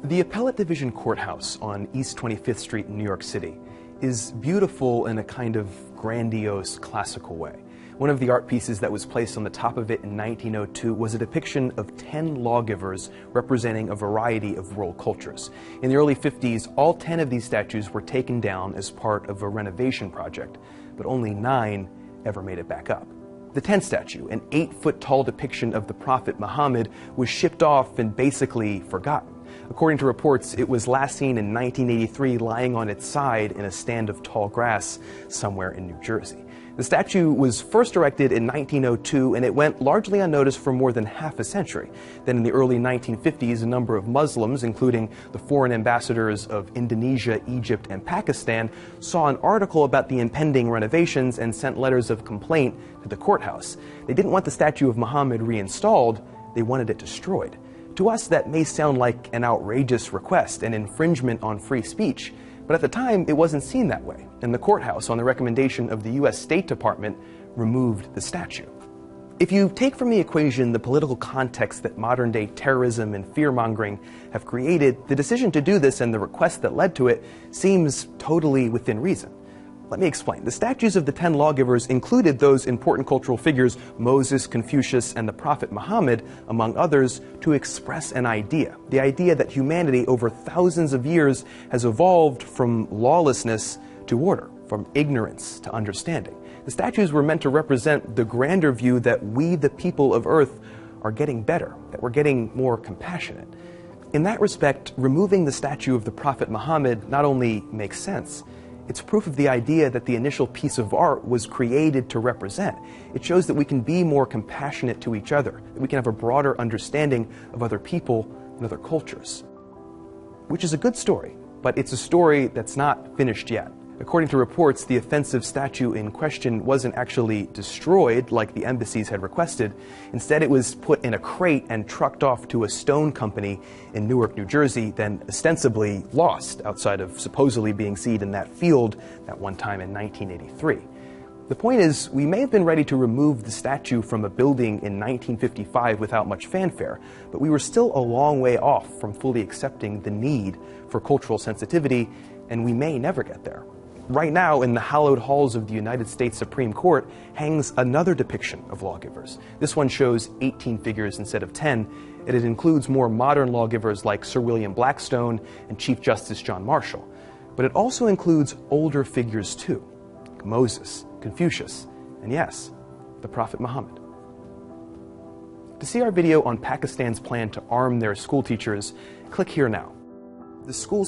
The Appellate Division Courthouse on East 25th Street in New York City is beautiful in a kind of grandiose, classical way. One of the art pieces that was placed on the top of it in 1902 was a depiction of 10 lawgivers representing a variety of world cultures. In the early 50s, all 10 of these statues were taken down as part of a renovation project, but only 9 ever made it back up. The 10th statue, an 8-foot-tall depiction of the Prophet Muhammad, was shipped off and basically forgotten. According to reports, it was last seen in 1983 lying on its side in a stand of tall grass somewhere in New Jersey. The statue was first erected in 1902, and it went largely unnoticed for more than half a century. Then in the early 1950s, a number of Muslims, including the foreign ambassadors of Indonesia, Egypt, and Pakistan, saw an article about the impending renovations and sent letters of complaint to the courthouse. They didn't want the statue of Muhammad reinstalled, they wanted it destroyed. To us, that may sound like an outrageous request, an infringement on free speech, but at the time, it wasn't seen that way, and the courthouse, on the recommendation of the U.S. State Department, removed the statue. If you take from the equation the political context that modern-day terrorism and fear-mongering have created, the decision to do this and the request that led to it seems totally within reason. Let me explain. The statues of the 10 lawgivers included those important cultural figures, Moses, Confucius, and the Prophet Muhammad, among others, to express an idea. The idea that humanity over thousands of years has evolved from lawlessness to order, from ignorance to understanding. The statues were meant to represent the grander view that we, the people of Earth, are getting better, that we're getting more compassionate. In that respect, removing the statue of the Prophet Muhammad not only makes sense, it's proof of the idea that the initial piece of art was created to represent. It shows that we can be more compassionate to each other, that we can have a broader understanding of other people and other cultures. Which is a good story, but it's a story that's not finished yet. According to reports, the offensive statue in question wasn't actually destroyed like the embassies had requested. Instead, it was put in a crate and trucked off to a stone company in Newark, New Jersey, then ostensibly lost outside of supposedly being seen in that field that one time in 1983. The point is, we may have been ready to remove the statue from a building in 1955 without much fanfare, but we were still a long way off from fully accepting the need for cultural sensitivity, and we may never get there. Right now, in the hallowed halls of the United States Supreme Court, hangs another depiction of lawgivers. This one shows 18 figures instead of 10, and it includes more modern lawgivers like Sir William Blackstone and Chief Justice John Marshall. But it also includes older figures too, like Moses, Confucius, and yes, the Prophet Muhammad. To see our video on Pakistan's plan to arm their school teachers, click here now. The school